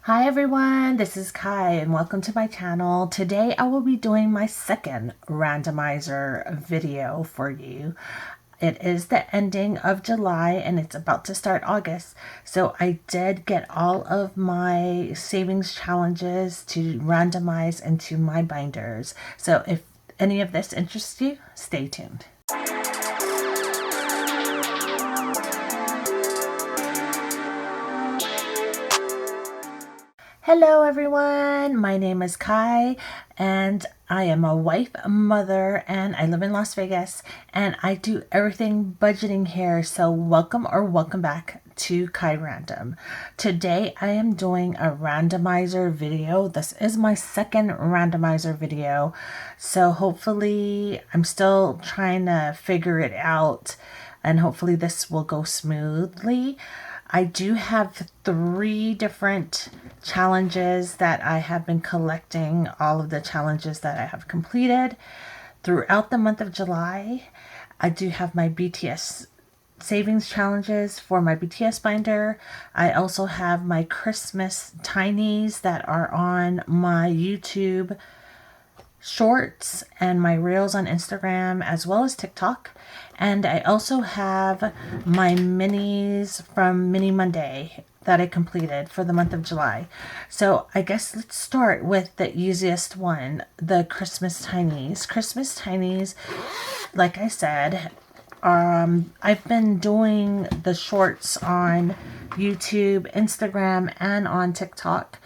Hi everyone, this is Kai and welcome to my channel. Today I will be doing my second randomizer video for you. It is the ending of July and it's about to start August. So I did get all of my savings challenges to randomize into my binders. So if any of this interests you, stay tuned. Hello everyone, my name is Kai and I am a wife, a mother, and I live in Las Vegas and I do everything budgeting here. So welcome back to Kai Random. Today I am doing a randomizer video. This is my second randomizer video. So hopefully I'm still trying to figure it out and hopefully this will go smoothly. I do have 3 different challenges that I have been collecting, all of the challenges that I have completed throughout the month of July. I do have my BTS Savings Challenges for my BTS binder. I also have my Christmas Tinies that are on my YouTube Shorts and my Reels on Instagram as well as TikTok. And I also have my minis from Mini Monday that I completed for the month of July. So I guess let's start with the easiest one, the Christmas Tinies. Christmas Tinies, like I said, I've been doing the shorts on YouTube, Instagram, and on TikTok.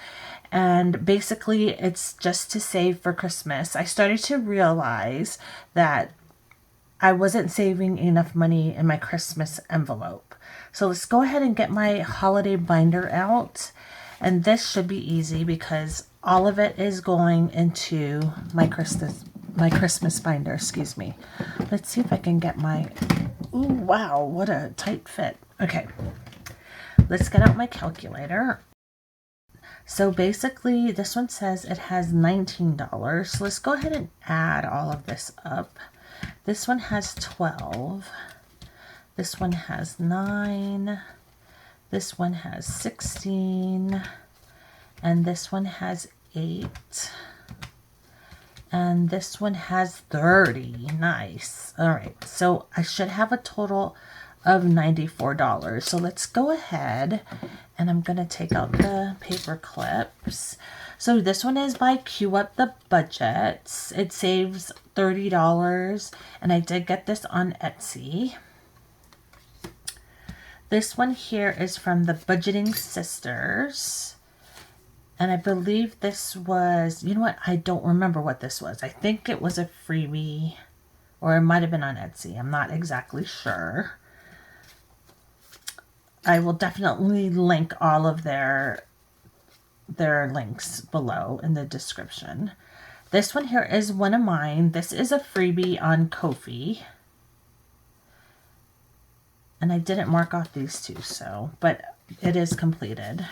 And basically it's just to save for Christmas. I started to realize that I wasn't saving enough money in my Christmas envelope. So let's go ahead and get my holiday binder out. And this should be easy because all of it is going into my Christmas binder, excuse me. Let's see if I can get my, ooh, wow, what a tight fit. Okay, let's get out my calculator. So basically this one says it has $19. So let's go ahead and add all of this up. This one has 12. This one has 9. This one has 16. And this one has 8. And this one has 30. Nice. All right. So I should have a total of $94. So let's go ahead and I'm going to take out the paper clips. So this one is by Queue Up the Budgets. It saves $30 and I did get this on Etsy. This one here is from the Budgeting Sisters. And I believe this was, you know what, I don't remember what this was. I think it was a freebie or it might have been on Etsy. I'm not exactly sure. I will definitely link all of their links below in the description. This one here is one of mine. This is a freebie on Ko-fi. And I didn't mark off these two, so, but it is completed.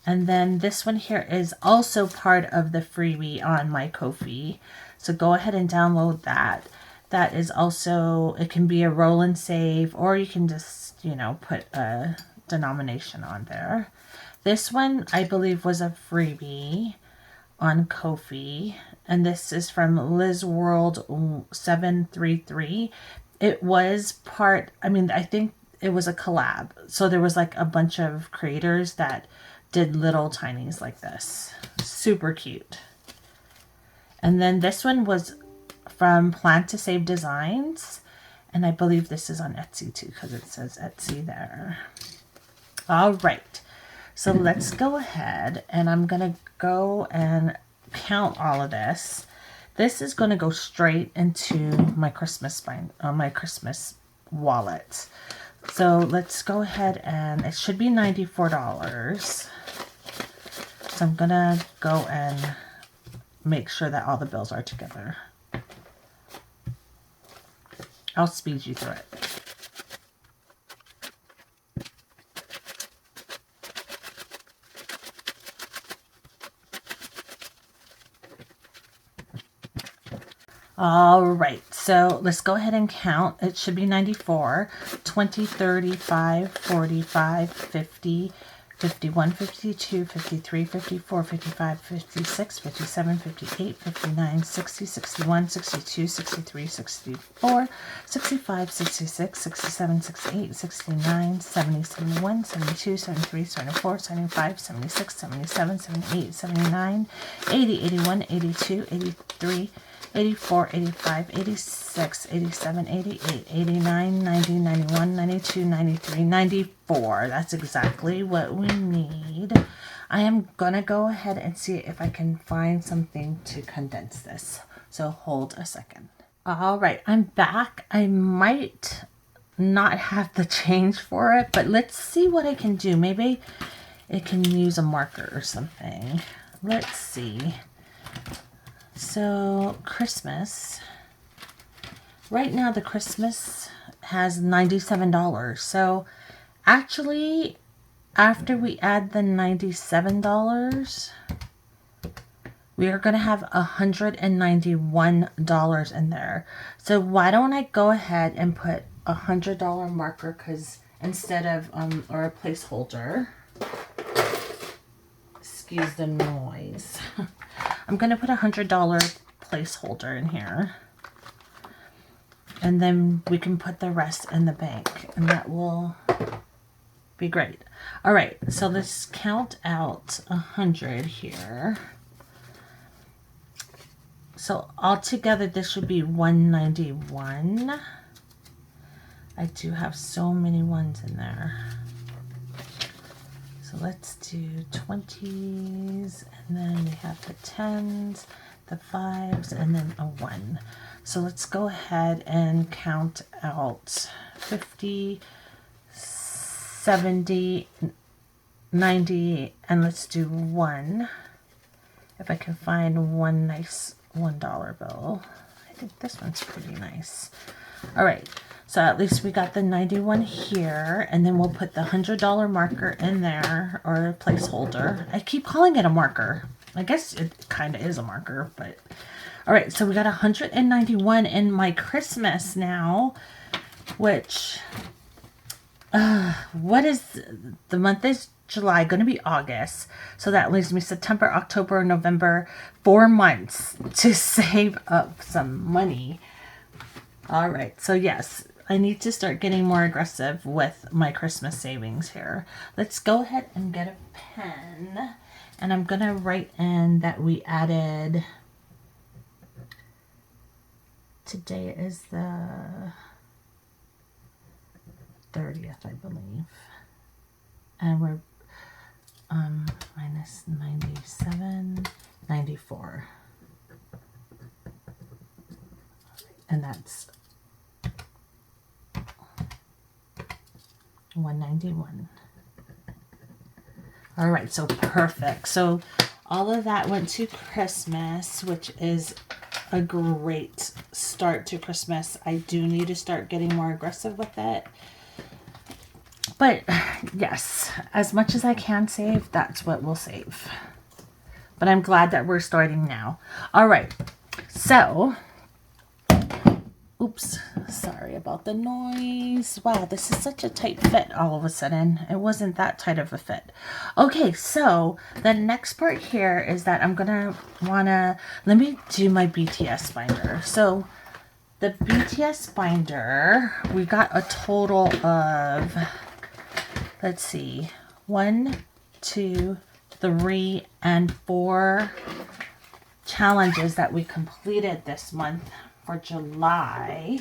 And then this one here is also part of the freebie on my Ko-fi. So go ahead and download that. That is also, it can be a roll and save, or you can just, you know, put a denomination on there. This one, I believe, was a freebie on Ko-fi. And this is from LizWorld733. It was part, I mean, I think it was a collab. So there was like a bunch of creators that did little tinies like this. Super cute. And then this one was from Plan to Save Designs. And I believe this is on Etsy too, because it says Etsy there. All right. So let's go ahead and I'm going to go and count all of this. This is going to go straight into my Christmas wallet. So let's go ahead and it should be $94. So I'm going to go and make sure that all the bills are together. I'll speed you through it. All right, so let's go ahead and count. It should be 94, 20, 35, 45, 50, 51, 52, 53, 54, 55, 56, 57, 58, 59, 60, 61, 62, 63, 64, 65, 66, 67, 68, 69, 70, 71, 72, 73, 74, 75, 76, 77, 78, 79, 80, 81, 82, 83, 84, 85, 86, 87, 88, 89, 90, 91, 92, 93, 94. That's exactly what we need. I am going to go ahead and see if I can find something to condense this. So hold a second. All right, I'm back. I might not have the change for it, but let's see what I can do. Maybe it can use a marker or something. Let's see. So Christmas, right now the Christmas has $97. So actually, after we add the $97, we are going to have $191 in there. So why don't I go ahead and put a $100 marker, because instead of, or a placeholder, excuse the noise. I'm going to put a $100 placeholder in here. And then we can put the rest in the bank. And that will be great. All right, so let's count out 100 here. So altogether, this should be 191. I do have so many ones in there. So let's do 20s, and then we have the 10s, the 5s, and then a 1. So let's go ahead and count out 50, 70, 90, and let's do 1. If I can find one nice $1 bill. I think this one's pretty nice. All right. So at least we got the 91 here, and then we'll put the $100 marker in there, or a placeholder. I keep calling it a marker. I guess it kind of is a marker, but all right. So we got 191 in my Christmas now, which what is the month is July, going to be August. So that leaves me September, October, November, 4 months to save up some money. All right. So yes, I need to start getting more aggressive with my Christmas savings here. Let's go ahead and get a pen. And I'm going to write in that we added, today is the 30th, I believe. And we're minus 97, 94. And that's 191. All right, so perfect. So all of that went to Christmas, which is a great start to Christmas. I do need to start getting more aggressive with it. But yes, as much as I can save, that's what we'll save. But I'm glad that we're starting now. All right, so oops, sorry about the noise. Wow, this is such a tight fit all of a sudden. It wasn't that tight of a fit. Okay, so the next part here is that I'm gonna let me do my BTS binder. So the BTS binder, we got a total of, let's see, 1, 2, 3, and 4 challenges that we completed this month for July.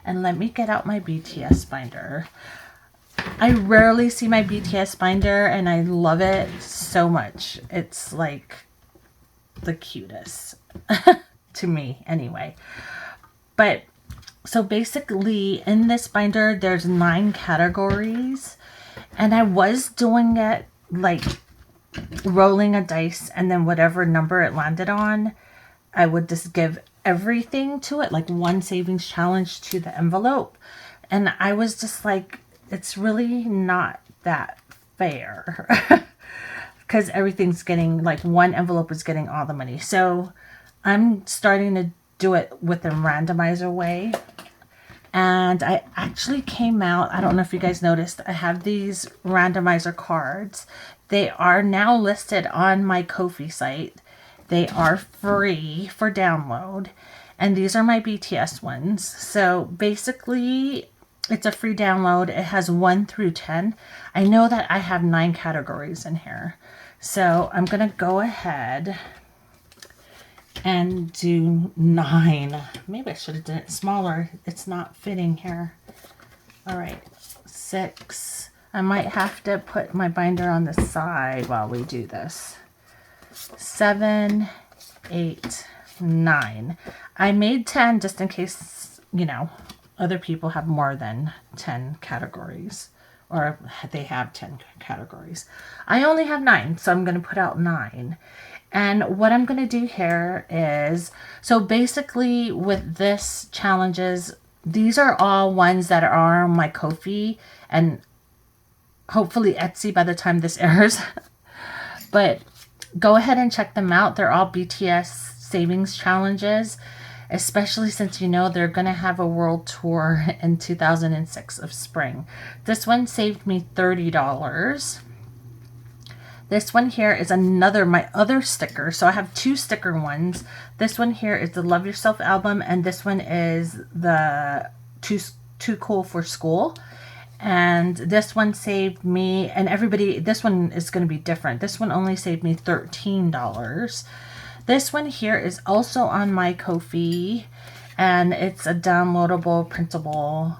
And let me get out my BTS binder. I rarely see my BTS binder, and I love it so much. It's like the cutest to me anyway. But so basically in this binder, there's 9 categories, and I was doing it like rolling a dice, and then whatever number it landed on, I would just give everything to it, like one savings challenge to the envelope. And I was just like, it's really not that fair because everything's getting, like, one envelope is getting all the money. So I'm starting to do it with the randomizer way. And I actually came out, I don't know if you guys noticed, I have these randomizer cards, They are now listed on my Ko-fi site. They are free for download. And these are my BTS ones. So basically, it's a free download. It has 1 through 10. I know that I have 9 categories in here. So I'm going to go ahead and do 9. Maybe I should have done it smaller. It's not fitting here. All right, 6. I might have to put my binder on the side while we do this. 7, 8, 9. I made 10 just in case, you know, other people have more than 10 categories, or they have 10 categories. I only have 9, so I'm going to put out 9. And what I'm going to do here is, so basically with this challenges, these are all ones that are on my Ko-fi and hopefully Etsy by the time this airs. But go ahead and check them out. They're all BTS Savings Challenges, especially since you know they're going to have a world tour in 2006 of spring. This one saved me $30. This one here is another, my other sticker. So I have 2 sticker ones. This one here is the Love Yourself album, and this one is the Too Cool for School. And this one saved me, and everybody, this one is going to be different. This one only saved me $13. This one here is also on my Ko-fi, and it's a downloadable printable.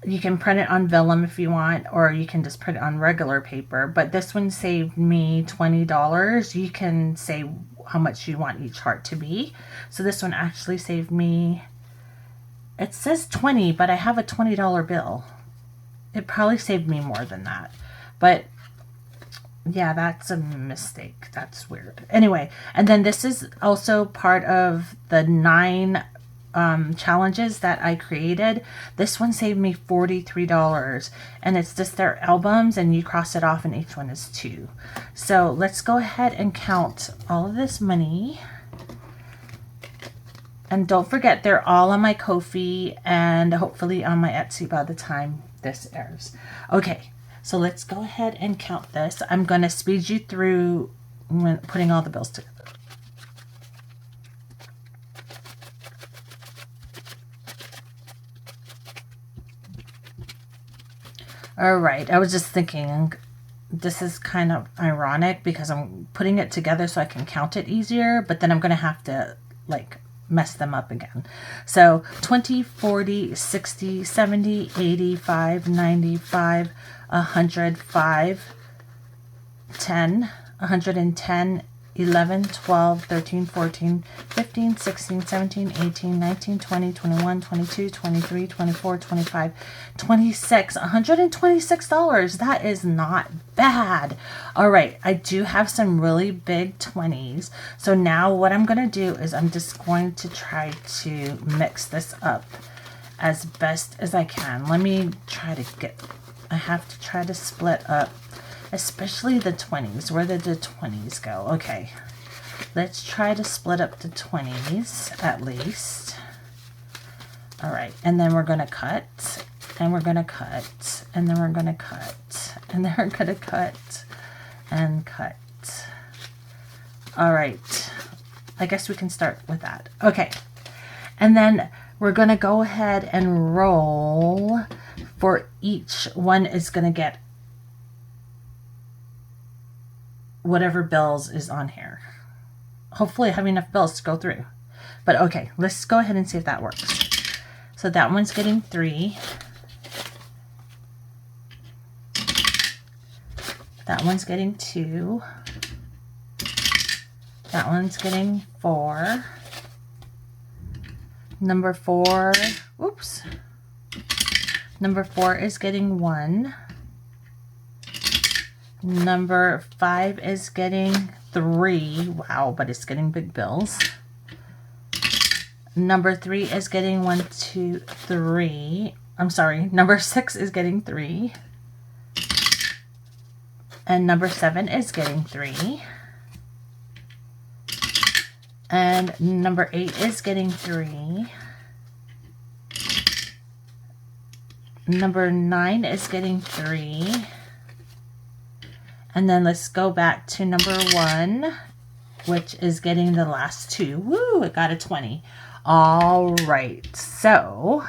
You can print it on vellum if you want, or you can just print it on regular paper. But this one saved me $20. You can say how much you want each heart to be. So this one actually saved me, it says 20, but I have a $20 bill. It probably saved me more than that. But yeah, that's a mistake. That's weird. Anyway, and then this is also part of the 9 challenges that I created. This one saved me $43, and it's just their albums, and you cross it off and each one is 2. So let's go ahead and count all of this money. And don't forget, they're all on my Ko-fi and hopefully on my Etsy by the time this airs. Okay, so let's go ahead and count this. I'm going to speed you through when putting all the bills together. All right, I was just thinking this is kind of ironic because I'm putting it together so I can count it easier, but then I'm going to have to like mess them up again. So 20, 40, 60, 70, 85, 95, 105, 10, 110, 11, 12, 13, 14, 15, 16, 17, 18, 19, 20, 21, 22, 23, 24, 25, 26, $126. That is not bad. All right, I do have some really big 20s. So now what I'm going to do is I'm just going to try to mix this up as best as I can. Let me try to get, I have to try to split up, especially the 20s. Where did the 20s go? Okay, let's try to split up the 20s at least. All right, and then we're going to cut, and we're going to cut, and then we're going to cut, and then we're going to cut and cut. All right, I guess we can start with that. Okay, and then we're going to go ahead and roll for each one is going to get whatever bills is on here. Hopefully I have enough bills to go through. But okay, let's go ahead and see if that works. So that one's getting 3. That one's getting 2. That one's getting 4. Number 4, oops. Number 4 is getting 1. Number 5 is getting 3. Wow, but it's getting big bills. Number 3 is getting 1, 2, 3. I'm sorry. Number 6 is getting 3. And number 7 is getting 3. And number 8 is getting 3. Number 9 is getting 3. And then let's go back to number 1, which is getting the last 2. Woo, it got a 20. All right, so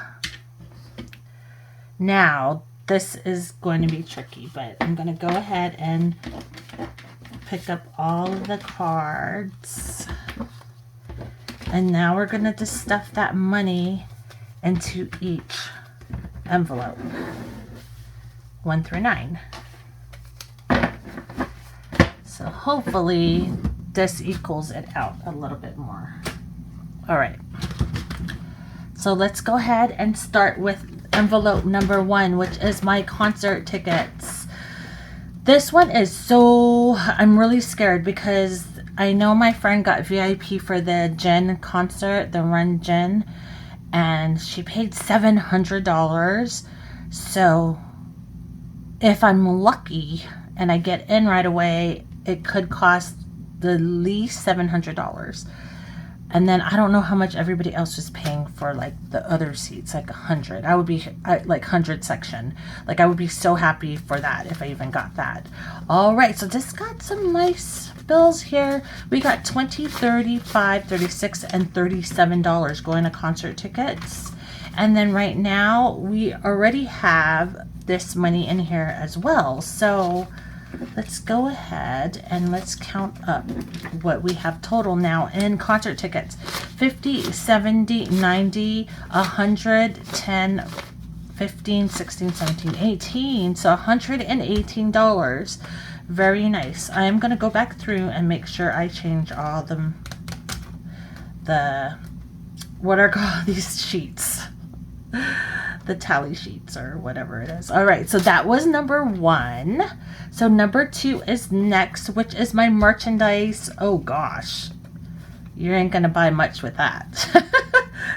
now this is going to be tricky, but I'm going to go ahead and pick up all of the cards. And now we're going to just stuff that money into each envelope, 1 through 9. So hopefully this equals it out a little bit more. All right. So let's go ahead and start with envelope number 1, which is my concert tickets. This one is I'm really scared because I know my friend got VIP for the Jin concert, the Run Jin, and she paid $700. So if I'm lucky and I get in right away, it could cost the least $700. And then I don't know how much everybody else was paying for like the other seats, like 100. I would be like 100 section. Like I would be so happy for that if I even got that. All right, so this got some nice bills here. We got $20, $35, $36, and $37 going to concert tickets. And then right now we already have this money in here as well. So let's go ahead and let's count up what we have total now in concert tickets. 50, 70, 90, 100, 10, 15, 16, 17, 18. So $118. Very nice. I am going to go back through and make sure I change all the what are called these sheets. The tally sheets or whatever it is. All right, so that was number 1. So number 2 is next, which is my merchandise. Oh gosh, you ain't gonna buy much with that.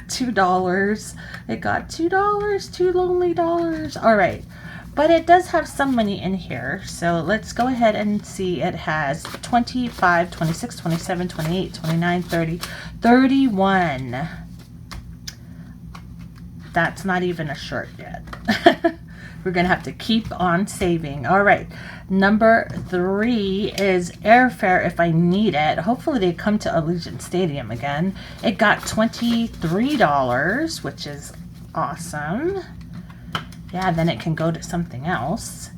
$2. It got $2, $2 lonely dollars. All right, but it does have some money in here. So let's go ahead and see. It has 25, 26, 27, 28, 29, 30, 31. That's not even a shirt yet. We're going to have to keep on saving. All right. Number 3 is airfare if I need it. Hopefully they come to Allegiant Stadium again. It got $23, which is awesome. Yeah, then it can go to something else.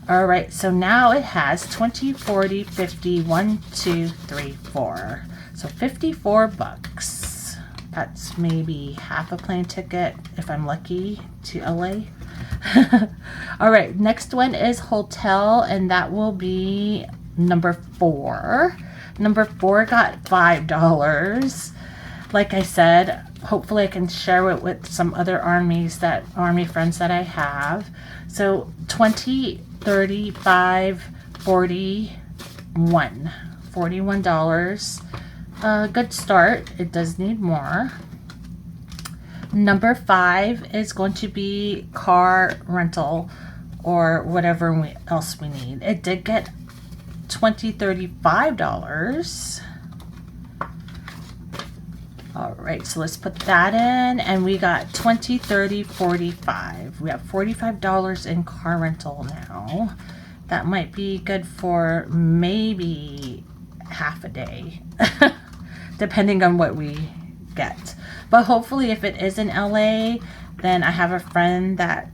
All right. So now it has 20, 40, 50, 1, 2, 3, 4. So $54. That's maybe half a plane ticket if I'm lucky to LA. All right, next one is hotel, and that will be number 4. Number 4 got $5. Like I said, hopefully I can share it with some other army friends that I have. So 20, 35, 41. $41. Good start. It does need more. Number 5 is going to be car rental or whatever else we need. It did get $20, $35. All right, so let's put that in, and we got $20, $30, $45. We have $45 in car rental now. That might be good for maybe half a day. Depending on what we get. But hopefully if it is in LA, then I have a friend that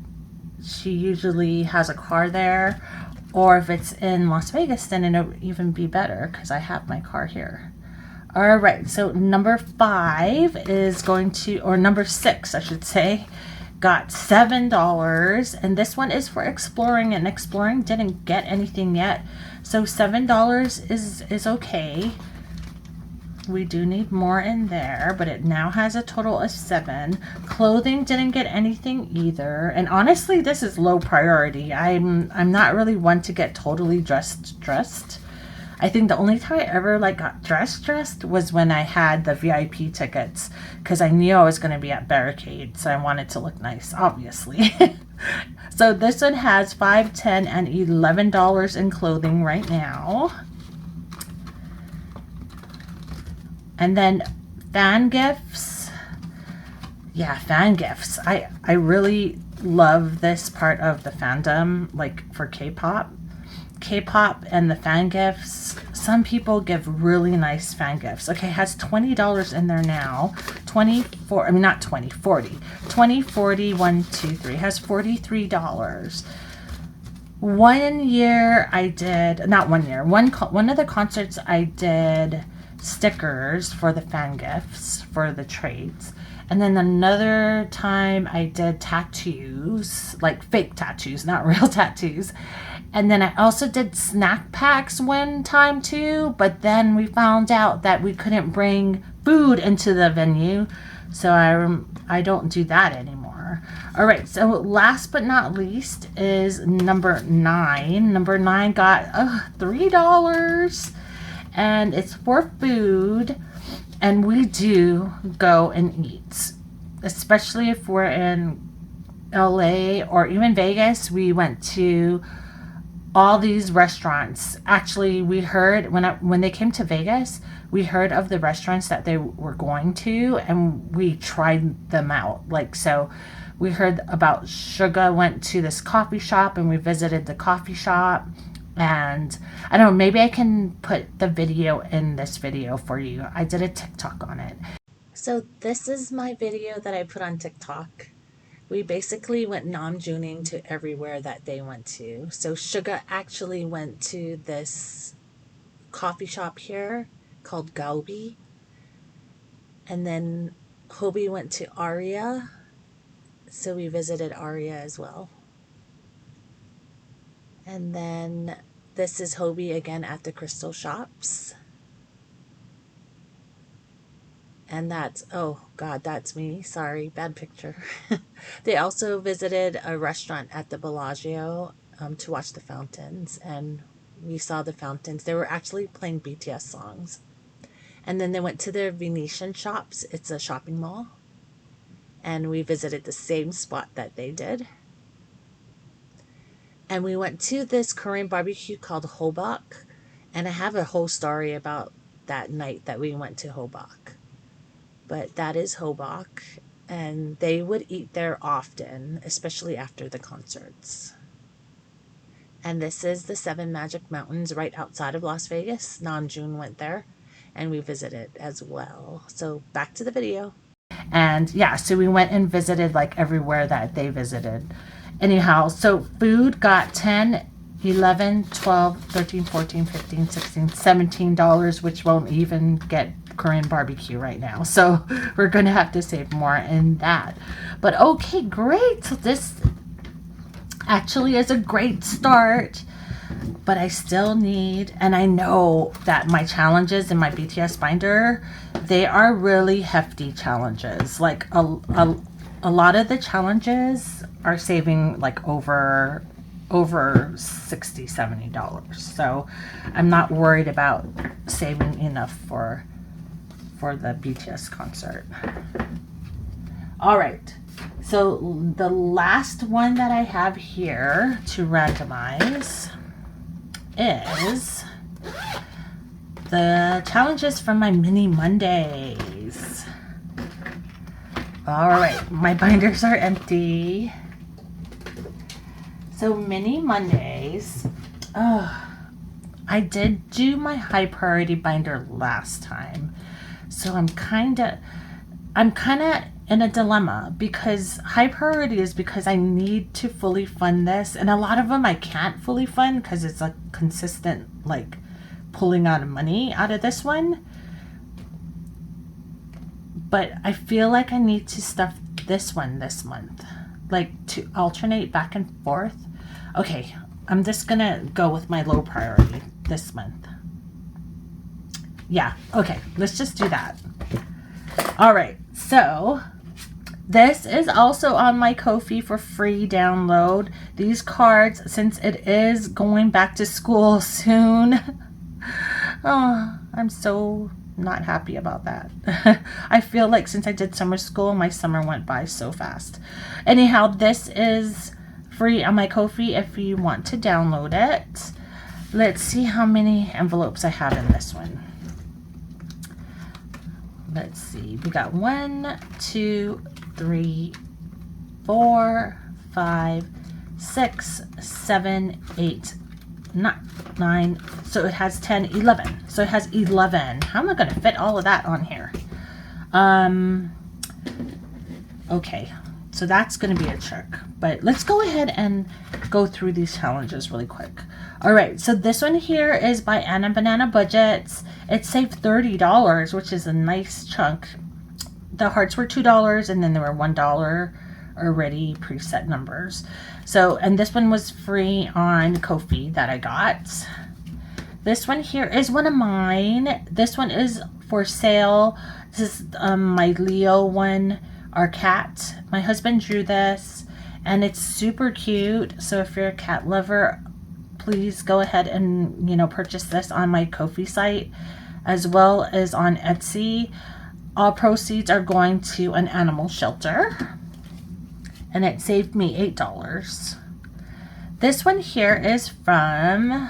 she usually has a car there. Or if it's in Las Vegas, then it'll even be better because I have my car here. All right, so number 5 is going to, or number 6, I should say, got $7. And this one is for exploring, and exploring didn't get anything yet. So $7 is okay. We do need more in there, but it now has a total of 7. Clothing didn't get anything either. And honestly, this is low priority. I'm not really one to get totally dressed. I think the only time I ever got dressed was when I had the VIP tickets, because I knew I was going to be at Barricade, so I wanted to look nice, obviously. So this one has $5, $10, and $11 in clothing right now. And then fan gifts. Yeah, fan gifts. I really love this part of the fandom, like for K-pop. K-pop and the fan gifts. Some people give really nice fan gifts. Okay, it has $20 in there now. 24, I mean not 20, 40. 20, 40, 1, 2, 3. Has $43. 1 year I did, not 1 year, one of the concerts I did stickers for the fan gifts, for the trades. And then another time I did tattoos, like fake tattoos, not real tattoos. And then I also did snack packs one time too, but then we found out that we couldn't bring food into the venue. So I don't do that anymore. All right, so last but not least is number 9. Number 9 got $3, and it's for food. And we do go and eat, especially if we're in LA or even Vegas. We went to all these restaurants. Actually, we heard when they came to Vegas, we heard of the restaurants that they were going to, and we tried them out. Like, so we heard about Suga went to this coffee shop, and we visited the coffee shop. And I don't know, maybe I can put the video in this video for you. I did a TikTok on it. So this is my video that I put on TikTok. We basically went Namjooning to everywhere that they went to. So Suga actually went to this coffee shop here called Galbi. And then Hobie went to Aria. So we visited Aria as well. And then this is Hobie again at the crystal shops. And that's, oh God, that's me. Sorry, bad picture. They also visited a restaurant at the Bellagio to watch the fountains. And we saw the fountains. They were actually playing BTS songs. And then they went to their Venetian shops. It's a shopping mall. And we visited the same spot that they did. And we went to this Korean barbecue called Hobak. And I have a whole story about that night that we went to Hobak. But that is Hobak. And they would eat there often, especially after the concerts. And this is the 7 Magic Mountains right outside of Las Vegas. Namjoon went there. And we visited as well. So back to the video. And yeah, so we went and visited like everywhere that they visited. Anyhow, so food got 10, 11, 12, 13, 14, 15, 16, $17, which won't even get Korean barbecue right now. So we're going to have to save more in that. But okay, great. So this actually is a great start. But I still need, and I know that my challenges in my BTS binder, they are really hefty challenges. Like a lot of the challenges are saving like over $60, $70. So I'm not worried about saving enough for the BTS concert. All right. So the last one that I have here to randomize is the challenges from my mini Mondays. All right, my binders are empty. So mini Mondays, I did do my high priority binder last time. So I'm kind of in a dilemma, because high priority is because I need to fully fund this, and a lot of them I can't fully fund because it's a consistent like pulling out of money out of this one. But I feel like I need to stuff this one this month, like to alternate back and forth. Okay, I'm just gonna go with my low priority this month. Yeah, okay, let's just do that. All right, so this is also on my Ko-fi for free download. These cards, since it is going back to school soon. Oh, I'm so not happy about that. I feel like since I did summer school, my summer went by so fast. Anyhow, this is free on my Ko-fi if you want to download it. Let's see how many envelopes I have in this one. Let's see. We got 1, 2, 3, 4, 5, 6, 7, 8, not 9, so it has 10, 11. So it has 11. How am I going to fit all of that on here? Okay, so that's going to be a trick. But let's go ahead and go through these challenges really quick. All right, so this one here is by Anna Banana Budgets. It saved $30, which is a nice chunk. The hearts were $2, and then there were $1 already preset numbers. So, and this one was free on Ko-fi that I got. This one here is one of mine. This one is for sale. This is my Leo one, our cat. My husband drew this, and it's super cute. So if you're a cat lover, please go ahead and, you know, purchase this on my Ko-fi site as well as on Etsy. All proceeds are going to an animal shelter, and it saved me $8. This one here is from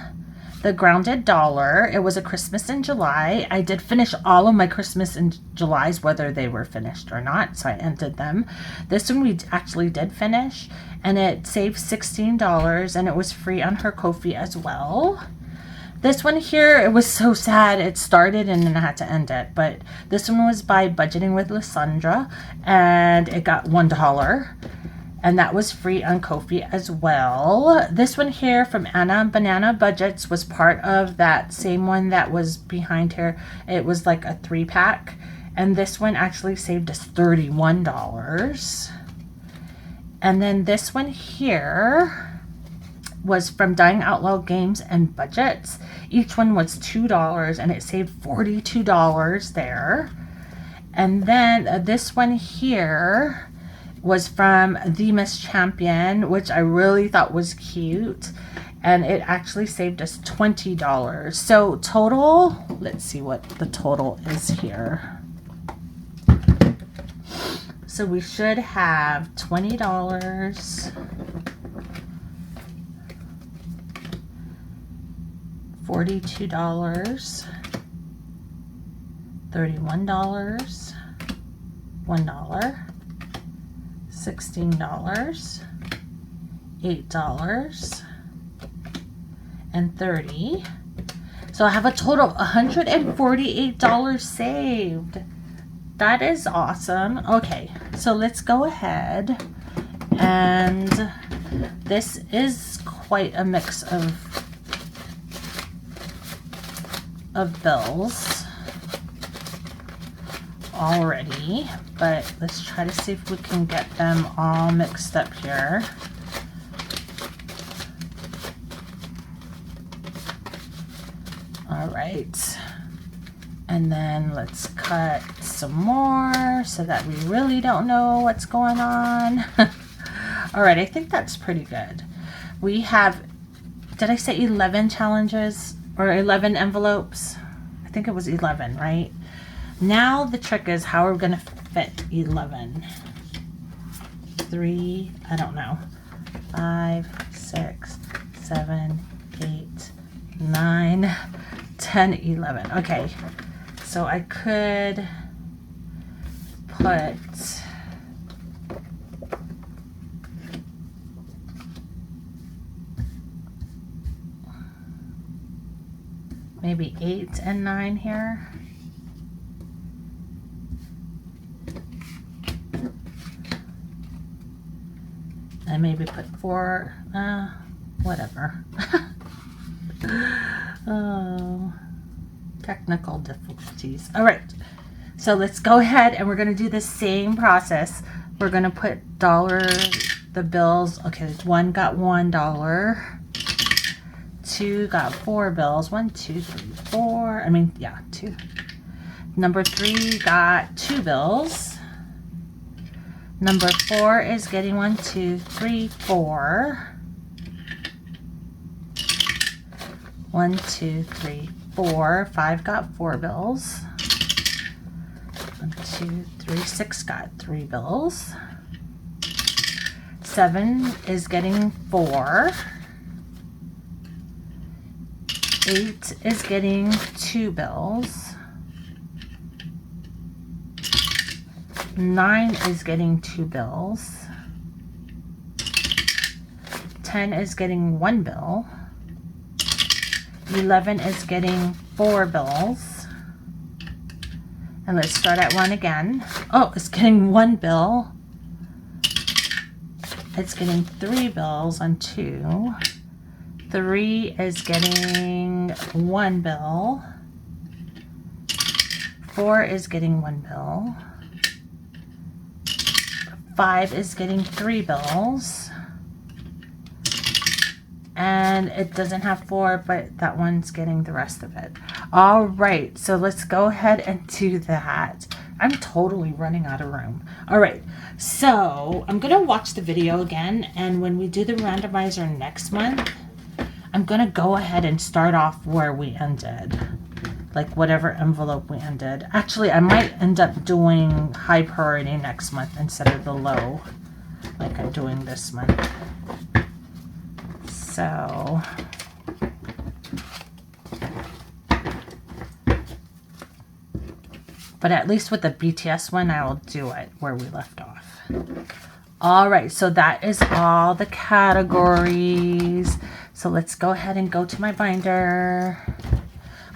the Grounded Dollar. It was a Christmas in July. I did finish all of my Christmas in Julys, whether they were finished or not, so I ended them. This one we actually did finish, and it saved $16, and it was free on her Ko-fi as well. This one here, it was so sad. It started and then I had to end it. But this one was by Budgeting with Lysandra, and it got $1. And that was free on Ko-fi as well. This one here from Anna Banana Budgets was part of that same one that was behind here. It was like a 3-pack. And this one actually saved us $31. And then this one here was from Dying Outlaw Games and Budgets. Each one was $2, and it saved $42 there. And then this one here was from The Miss Champion, which I really thought was cute, and it actually saved us $20. So total, let's see what the total is here. So we should have $20, $42, $31, $1, $16, $8, and $30. So I have a total of $148 saved. That is awesome. Okay, so let's go ahead, and this is quite a mix of bills already, but let's try to see if we can get them all mixed up here. All right, and then let's cut some more so that we really don't know what's going on. All right, I think that's pretty good. We have, did I say 11 challenges or 11 envelopes? I think it was 11, right? Now the trick is how we're gonna fit 11. 3, I don't know. 5, 6, 7, 8, 9, 10, 11. Okay, so I could put maybe 8 and 9 here. And maybe put 4, whatever. Oh, technical difficulties. All right, so let's go ahead and we're going to do the same process. We're going to put the bills. Okay, 1 got $1. 2 got 4 bills. 1, 2, 3, 4. I mean, yeah, 2. Number 3 got 2 bills. Number 4 is getting 1, 2, 3, 4. 1, 2, 3, 4. 5 got 4 bills. 1, 2, 3, 6 got 3 bills. 7 is getting 4. 8 is getting 2 bills. 9 is getting 2 bills. 10 is getting 1 bill. 11 is getting 4 bills. And let's start at 1 again. Oh, it's getting 1 bill. It's getting 3 bills on 2. 3 is getting 1 bill. 4 is getting 1 bill. 5 is getting 3 bills. And it doesn't have 4, but that one's getting the rest of it. All right, so let's go ahead and do that. I'm totally running out of room. All right, so I'm gonna watch the video again, and when we do the randomizer next month, I'm gonna go ahead and start off where we ended, like whatever envelope we ended. Actually, I might end up doing high priority next month instead of the low, like I'm doing this month. So, but at least with the BTS one, I will do it where we left off. All right, so that is all the categories. So let's go ahead and go to my binder.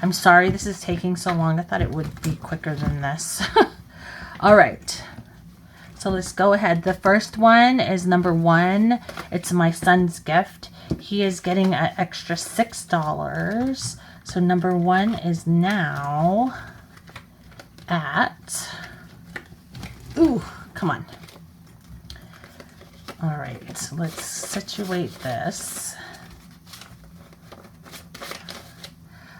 I'm sorry this is taking so long. I thought it would be quicker than this. All right. So let's go ahead. The first one is number 1. It's my son's gift. He is getting an extra $6. So number 1 is now at, ooh, come on. All right, so let's situate this.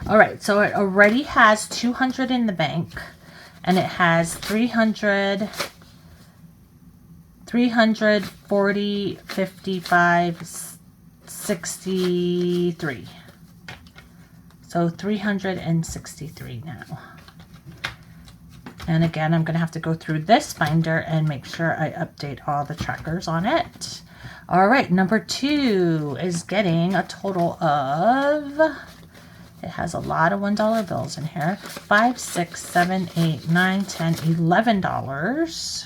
All right, so it already has 200 in the bank, and it has 300, 40, 55, 63. So 363 now. And again, I'm going to have to go through this binder and make sure I update all the trackers on it. All right, number 2 is getting a total of, it has a lot of $1 bills in here, $5, $6, $7, $8, $9, $10, $11.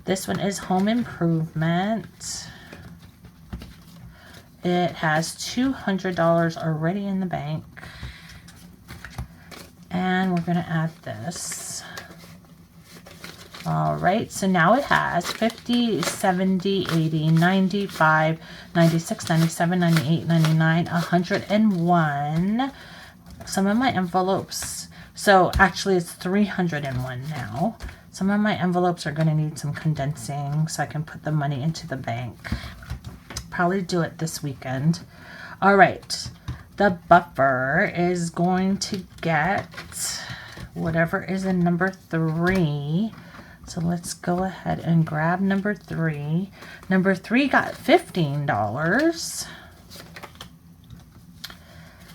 This one is home improvement. It has $200 already in the bank. And we're going to add this. All right, so now it has 50, 70, 80, 95, 96, 97, 98, 99, 101. Some of my envelopes, so actually it's 301 now. Some of my envelopes are going to need some condensing so I can put the money into the bank. Probably do it this weekend. All right. The buffer is going to get whatever is in number 3. So let's go ahead and grab number 3. Number 3 got $15.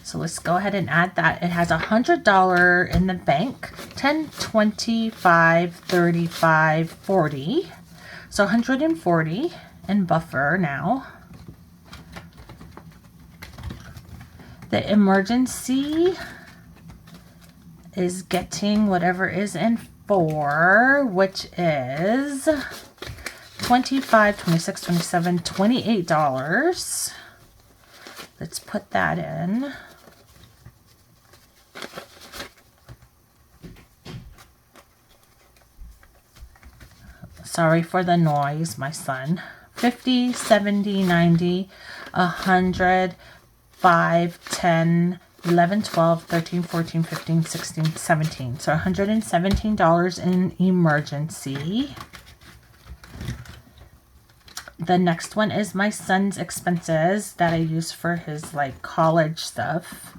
So let's go ahead and add that. It has $100 in the bank. 10, 25, 35, 40. So 140 in buffer now. The emergency is getting whatever is in 4, which is $25, $26, $27, $28. Let's put that in. Sorry for the noise, my son. 50, 70, 90, 100, 5, 10, 11, 12, 13, 14, 15, 16, 17. So $117 in emergency. The next one is my son's expenses that I use for his like college stuff.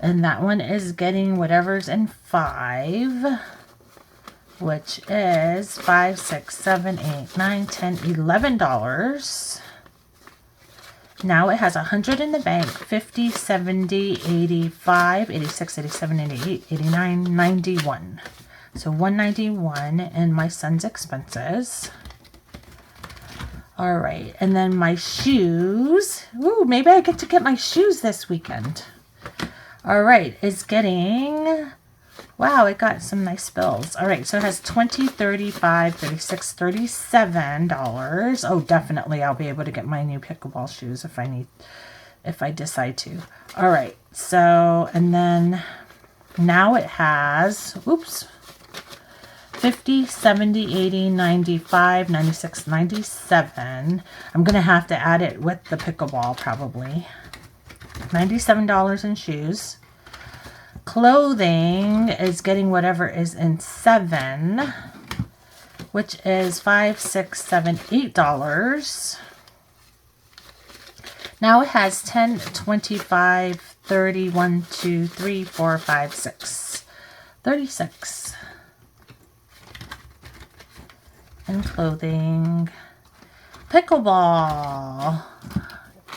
And that one is getting whatever's in 5, which is $5, $6, $7, $8, $9, $10, $11. Now it has 100 in the bank, 50, 70, 85, 86, 87, 88, 89, 91. So 191 in my son's expenses. All right, and then my shoes. Ooh, maybe I get to get my shoes this weekend. All right, is getting, wow, it got some nice bills. All right, so it has 20, 35, 36, $37. Oh, definitely I'll be able to get my new pickleball shoes if I need if I decide to. All right, so, and then now it has, oops, 50, 70, 80, 95, 96, 97. I'm going to have to add it with the pickleball probably. $97 in shoes. Clothing is getting whatever is in 7, which is $5, $6, $7, $8. Now it has 10, 25, 30, 1, 2, 3, 4, 5, 6, 36. And clothing. Pickleball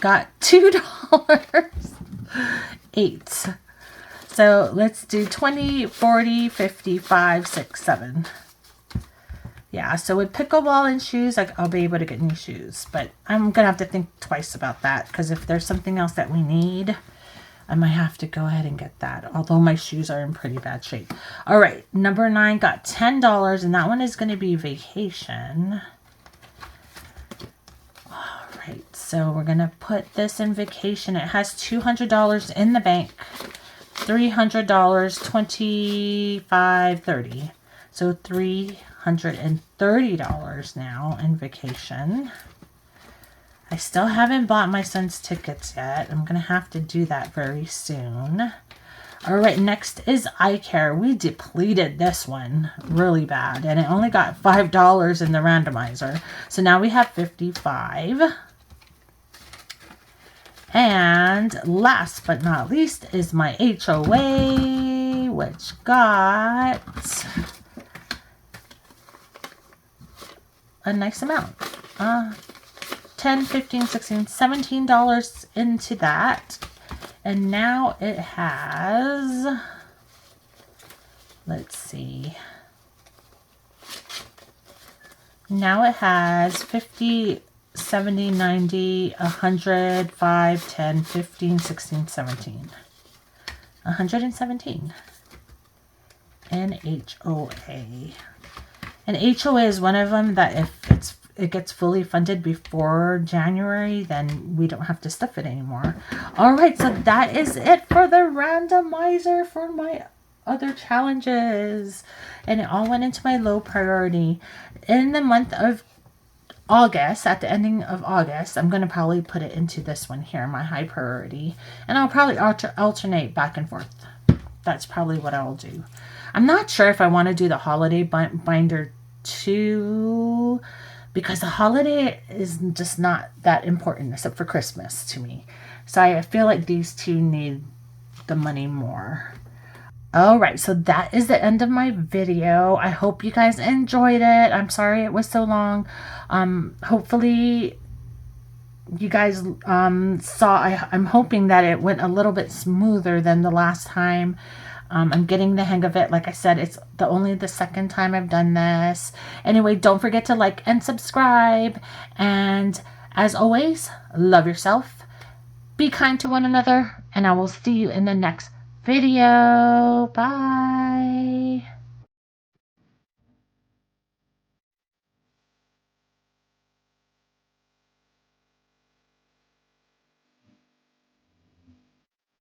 got $2. 8. So let's do 20, 40, 55, 6, 7. Yeah, so with pickleball and shoes, I'll be able to get new shoes. But I'm going to have to think twice about that, because if there's something else that we need, I might have to go ahead and get that, although my shoes are in pretty bad shape. All right, number 9 got $10, and that one is going to be vacation. All right, so we're going to put this in vacation. It has $200 in the bank, $300, 25, 30. So $330 now in vacation. I still haven't bought my son's tickets yet. I'm going to have to do that very soon. All right, next is eye care. We depleted this one really bad, and it only got $5 in the randomizer. So now we have 55. And last but not least is my HOA, which got a nice amount. 10, 15, 16, $17 into that. And now it has, let's see. Now it has 50, 70, 90, 100, 5, 10, 15, 16, 17. 117 in HOA. And HOA is one of them that if it gets fully funded before January, then we don't have to stuff it anymore. All right, so that is it for the randomizer for my other challenges. And it all went into my low priority. In the month of August, at the ending of August, I'm going to probably put it into this one here, my high priority. And I'll probably alternate back and forth. That's probably what I'll do. I'm not sure if I want to do the holiday binder too, because the holiday is just not that important except for Christmas to me. So I feel like these two need the money more. All right, so that is the end of my video. I hope you guys enjoyed it. I'm sorry it was so long. Hopefully you guys saw, I'm hoping that it went a little bit smoother than the last time. I'm getting the hang of it. Like I said, it's only the second time I've done this. Anyway, don't forget to like and subscribe. And as always, love yourself. Be kind to one another. And I will see you in the next video. Bye.